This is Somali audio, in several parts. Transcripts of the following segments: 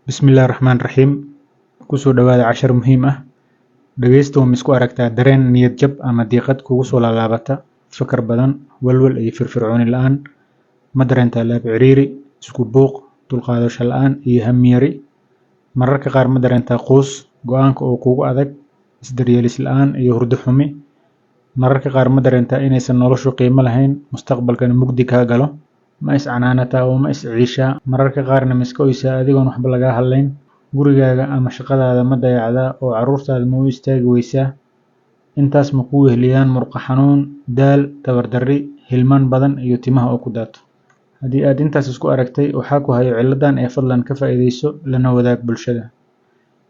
Bismillaahi Raxmaani Raxiim. Kusoo dhawaada cashar muhiim ah. Dhageysta waa misku aragtaa dareen niyad jab ama diiqad kugu soo laalaabata, fakar badan, walwal iyo firfircooni la'aan. Ma dareentaa laab ciriiri, isku buuq, dulqaadasho la'aan iyo hammi yari. Mararka qaar ma dareentaa quus, go'aanka oo kugu adag, isdaryeelis la'aan iyo hurdo xumi. Mararka qaar ma dareentaa inaysan noloshu qiimo lahayn, mustaqbalkana mugdi kaa galo. Ma is canaanataa oo ma is ciishaa. Mararka qaarna ma iska oysaa adigoon waxba lagaa hadlayn. Gurigaaga ama shaqadaada ma dayacdaa oo carruurtaada ma u istaagi weysaa. Intaas ma kuu weheliyaan murqo xanuun, daal, tabar darri, hilmaan badan iyo timaha oo ku daato. Haddii aad intaas isku aragtay, waxaa ku hayo ciladan ee fadlan ka faa'iidayso lana wadaag bulshada.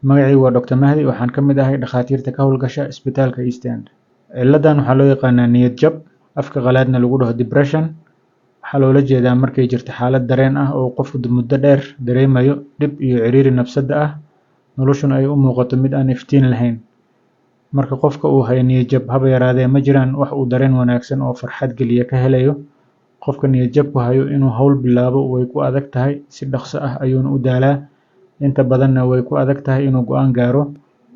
Magacaygu waa Dr. Mahdi, waxaan ka mid ahay dhakhaatiirta ka howlgasha isbitaalka East End. Ciladan waxaa loo yaqaanaa niyad jab, afka qalaadna lagu dhaho depression. Waxaa loola jeedaa markay jirto xaalad dareen ah oo qofku muddo dheer dareemayo dhib iyo ciriiri nafsadda ah, noloshuna ay u muuqato mid aan iftiin lahayn. Marka qofka uu hayo niyad jab, haba yaraadee ma jiraan wax uu dareen wanaagsan oo farxad geliya ka helayo. Qofka niyad jabku hayo inuu hawl bilaabo way ku adag tahay, si dhaqso ah ayuuna u daalaa. Inta badanna way ku adag tahay inuu go'aan gaaro.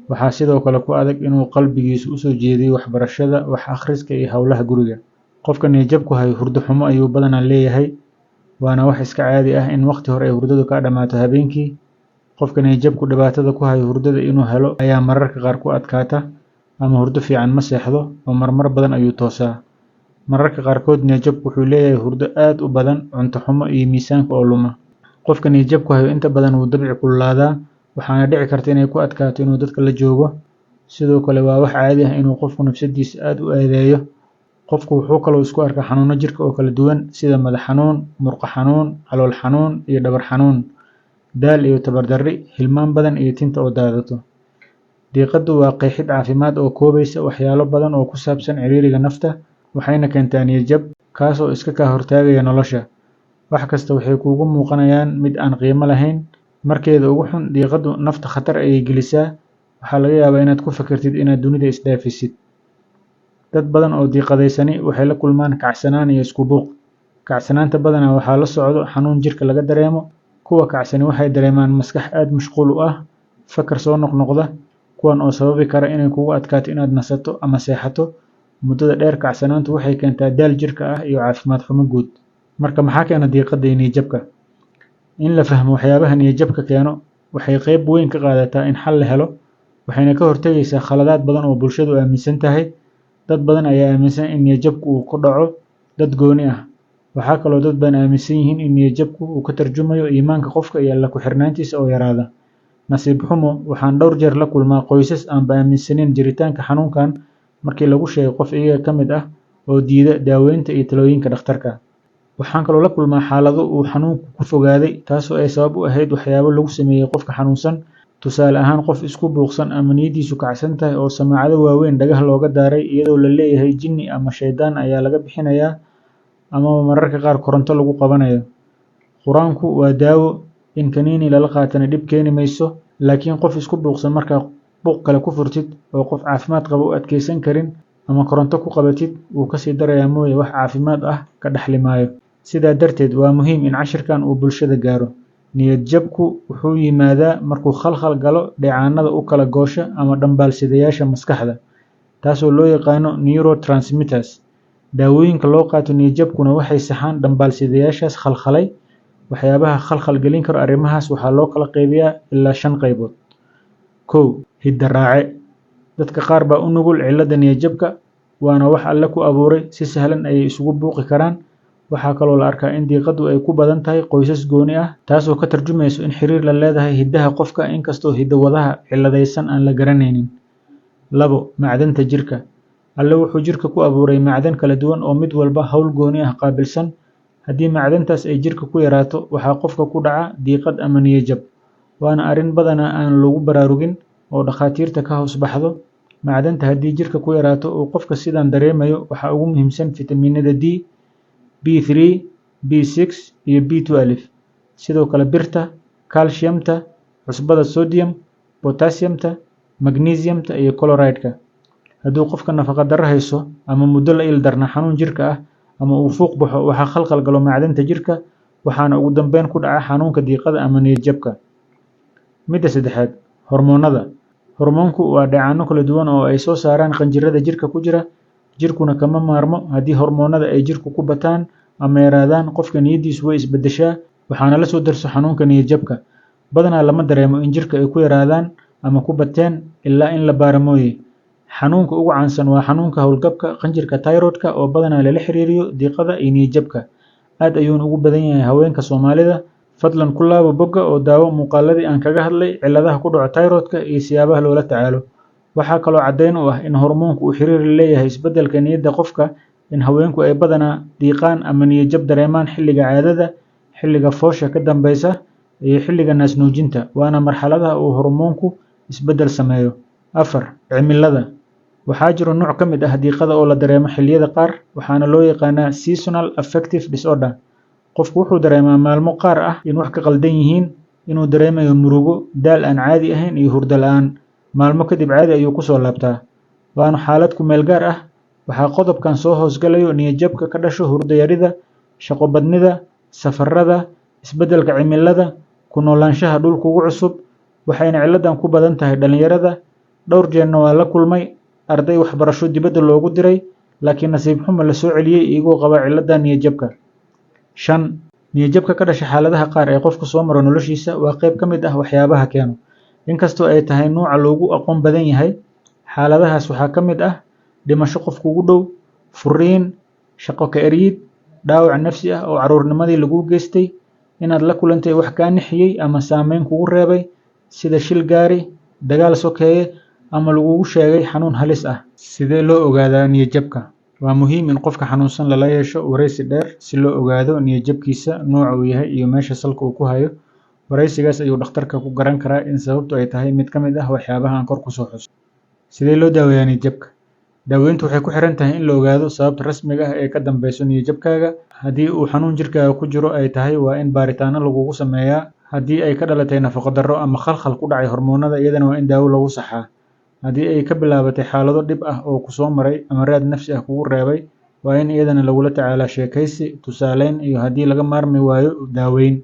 Waxaa sidoo kale ku adag inuu qalbigiisu u soo jeediyo waxbarashada, wax akhriska iyo howlaha guriga. Qofka niyad jabku hayo hurdo xumo ayuu badanaa leeyahay, waana wax iska caadi ah in waqti hore ay hurdadu ka dhamaato habeenkii. Qofka niyad jabku dhibaatada ku hayo hurdada inuu helo ayaa mararka qaar ku adkaata, ama hurdo fiican ma seexdo oo marmar badan ayuu toosaa. Mararka qaarkood niyad jabku wuxuu leeyahay hurdo aad u badan, cunto xumo iyo miisaanka oo luma. Qofka niyad jabku hayo inta badan wuu dabci kululaadaa, waxaana dhici karta inay ku adkaato inuu dadka la joogo. Sidoo kale waa wax caadi ah inuu qofku nafsadiisa aad u eedeeyo. Qofku wuxuu kaloo isku arkaa xanuuno jirka oo kala duwan sida madax xanuun, murqo xanuun, calool xanuun iyo dhabar xanuun, daal iyo tabar darri, hilmaan badan iyo tinta oo daadato. Diiqadu waa qeexid caafimaad oo koobaysa waxyaalo badan oo ku saabsan ciriiriga nafta, waxayna keentaa niyad jab, kaas oo iska kaa hortaagaya nolosha. Wax kasta waxay kuugu muuqanayaan mid aan qiimo lahayn. Markeeda ugu xun, diiqadu nafta khatar ayay gelisaa. Waxaa laga yaabaa inaad ku fikirtid inaad dunida isdhaafisid. Dad badan oo diiqadeysani waxay la kulmaan kacsanaan iyo isku buuq. Kacsanaanta badanaa waxaa la socdo xanuun jirka laga dareemo. Kuwa kacsani waxay dareemaan maskax aad mashquul u ah, fakar soo noqnoqda, kuwan oo sababi kara inay kugu adkaato inaad nasato ama seexato. Muddada dheer kacsanaantu waxay keentaa daal jirka ah iyo caafimaad xumo guud. Marka maxaa keena diiqada iyo niyad jabka? In la fahmo waxyaabaha niyad jabka keeno waxay qayb weyn ka qaadataa in xal la helo, waxayna ka hortagaysaa khaladaad badan oo bulshadu aaminsan tahay. Dad badan ayaa aaminsan in niyad jabku uu ku dhaco dad gooni ah. Waxaa kaloo dad badan aaminsan yihiin in niyad jabku uu ka tarjumayo iimaanka qofka iyo Alle ku xirnaantiisa oo yaraada. Nasiib xumo, waxaan dhowr jeer la kulmaa qoysas aan aaminsanayn jiritaanka xanuunkan markii lagu sheego qof iyaga ka mid ah oo diida daaweynta iyo talooyinka dhakhtarka. Waxaan kaloo la kulmaa xaalado uu xanuunku ku fogaaday, taasoo ay sabab u ahayd waxyaabo lagu sameeyay qofka xanuunsan. Tusaale ahaan, qof isku buuqsan ama niyadiisu kacsan tahay oo samaacado waaweyn dhagaha looga daaray iyadoo la leeyahay jinni ama shaydaan ayaa laga bixinayaa, ama mararka qaar koronto lagu qabanayo. Quraanku waa daawo, in kaniini lala qaatana dhib keeni mayso, laakiin qof isku buuqsan markaa buuq kale ku furtid oo qof caafimaad qaba u adkeysan karin ama koronto ku qabatid, wuu kasii darayaa mooye wax caafimaad ah ka dhaxli maayo. Sidaa darteed, waa muhiim in cashirkan uu bulshada gaaro. Niyad jabku wuxuu yimaadaa markuu khalkhal galo dheecaanada u kala goosha ama dhambaalsidayaasha maskaxda, taasoo loo yaqaano neurotransmitters. Daawooyinka loo qaato niyad jabkuna waxay saxaan dhambaalsidayaashaas khalkhalay. Waxyaabaha khalkhal gelin karo arrimahaas waxaa loo kala qaybiyaa ilaa 5 qaybood. 1. Hidda raace. Dadka qaar baa u nugul cilada niyad jabka, waana wax Alle ku abuuray, si sahlan ayay isugu buuqi karaan. Waxaa kaloo la arkaa in diiqadu ay ku badan tahay qoysas gooni ah, taasoo ka tarjumayso in xiriir la leedahay hiddaha qofka inkastoo hiddo-wadaha ciladaysan aan la garanaynin. 2. Macdanta jirka. Alle wuxuu jirka ku abuuray macdan kala duwan oo mid walba hawl gooni ah qaabilsan. Haddii macdantaas ay jirka ku yaraato, waxaa qofka ku dhaca diiqad ama niyad jab. Waana arrin badanaa aan lagu baraarugin oo dhakhaatiirta ka hoos baxdo. Macdanta haddii jirka ku yaraato uu qofka sidan dareemayo, waxaa ugu muhiimsan fitamiinada D, B3, B6 iyo B12. Sidoo kale birta, calciumta, cusbada sodium, potassiumta, magnesiumta iyo chloride-ka. Hadduu qofka nafaqa darro hayso ama muddo la ildarna xanuun jirka ah ama uu fuuq baxo, waxaa khalkhal galo macdanta jirka, waxaana ugu dambeyn ku dhaca xanuunka diiqada ama niyad jabka. Midda saddexaad, hormoonnada. Hormoonku waa dheecaano kala duwan oo ay soo saaraan qanjirrada jirka ku jira. Jirkuna kama maarmo haddii hormoonnada ay jirku ku bataan ama yaraadaan, qofka niyaddiisu way isbeddeshaa, waxaana la soo darso xanuunka niyad-jabka. Badanaa lama dareemo in jirka ay ku yaraadaan ama ku bateen ilaa in la baaro mooye. Xanuunka ugu caansan waa xanuunka hawlgabka qanjirka thyroid-ka oo badanaa lala xiriiriyo diiqada iyo niyad-jabka. Aad ayuuna ugu badan yahay haweenka Soomaalida. Fadlan ku laabo bogga oo daawo muuqaaladii aan kaga hadlay cilladaha ku dhaca thyroid-ka iyo siyaabaha loola tacaalo. Waxaa kaloo caddayn u ah in hormoonku uu xiriir la leeyahay isbeddelka niyadda qofka, in haweenku ay badanaa diiqaan ama niyad-jab dareemaan xilliga caadada, xilliga foosha ka dambeysa, iyo xilliga naas-nuujinta, waana marxaladaha uu hormoonku isbeddel sameeyo. 4. Cimilada. Waxaa jiro nooc ka mid ah diiqada oo la dareemo xilliyada qaar, waxaana loo yaqaannaa seasonal affective disorder. Qofku wuxuu dareemaa maalmo qaar ah in wax ka qaldan yihiin, inuu dareemayo murugo, daal aan caadi ahayn iyo hurdo la'aan. Maalmo kadib caadi ayuu ku soo laabtaa. Waana xaalad ku meel gaar ah. Waxaa qodobkan soo hoosgalayo niyad-jabka ka dhasho hurdo yarida, shaqo badnida, safarrada, isbeddelka cimilada, ku noolaanshaha dhul kugu cusub, waxayna cilladan ku badan tahay dhalinyarada. Dhowr jeerna waa la kulmay arday waxbarasho dibadda loogu diray, laakiin nasiib xumo la soo celiyey iyagoo qaba cilladda niyad-jabka. 5. Niyad-jabka ka dhasha xaaladaha qaar ee qofku soo maro noloshiisa waa qayb ka mid ah waxyaabaha keeno. Inkastoo ay tahay nooca loogu aqoon badan yahay, xaaladahaas waxaa ka mid ah dhimasho qof kugu dhow, furiin, shaqo ka eryid, dhaawac nafsi ah oo carruurnimadii laguu geystay, inaad la kulantay wax kaa nixiyey ama saameyn kugu reebay, sida shil gaari, dagaal sokeeye, ama lagugu sheegay xanuun halis ah. Sidee loo ogaadaa niyad-jabka? Waa muhiim in qofka xanuunsan lala yeesho wareysi dheer si loo ogaado niyad-jabkiisa, nooca uu yahay iyo meesha salka uu ku hayo. Wareysigaas ayuu dhakhtarka ku garan karaa in sababtu ay tahay mid ka mid ah waxyaabaha aan kor ku soo xuso. Sidee loo daaweeyaa niyad-jabka? Daaweyntu waxay ku xiran tahay in la ogaado sababta rasmiga ah ee ka dambeysa niyad-jabkaaga. Haddii uu xanuun jirkaaga ku jiro ay tahay, waa in baaritaanno lagugu sameeyaa. Haddii ay ka dhalatay nafaqo darro ama khalkhal ku dhacay hormoonnada, iyadana waa in daawo lagu saxaa. Haddii ay ka bilaabatay xaalado dhib ah oo ku soo maray ama raad nafsi ah kugu reebay, waa in iyadana lagula tacaalaa sheekaysi, tusaaleyn, iyo haddii laga maarmi waayo, daaweyn.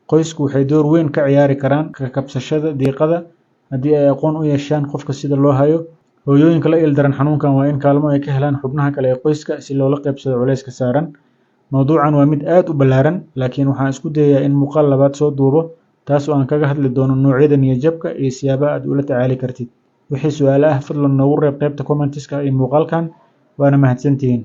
Qoysku waxay door weyn ka ciyaari karaan ka kabsashada diiqada haddii ay aqoon u yeeshaan qofka sida loo hayo. Hooyooyinka la ildaran xanuunkan waa in kaalmo ay ka helaan xubnaha kale ee qoyska si loola qaybsado culayska saaran. Mawduucan waa mid aad u ballaaran, laakiin waxaan isku dayayaa in muuqaal labaad soo duubo, taas oo aan kaga hadli doono noocyada niyad-jabka iyo siyaabaha aad ula tacaali kartid. Wixii su'aalo ah, fadlan noogu reeb qaybta comments-ka iyo muuqaalkan. Waana mahadsantihiin.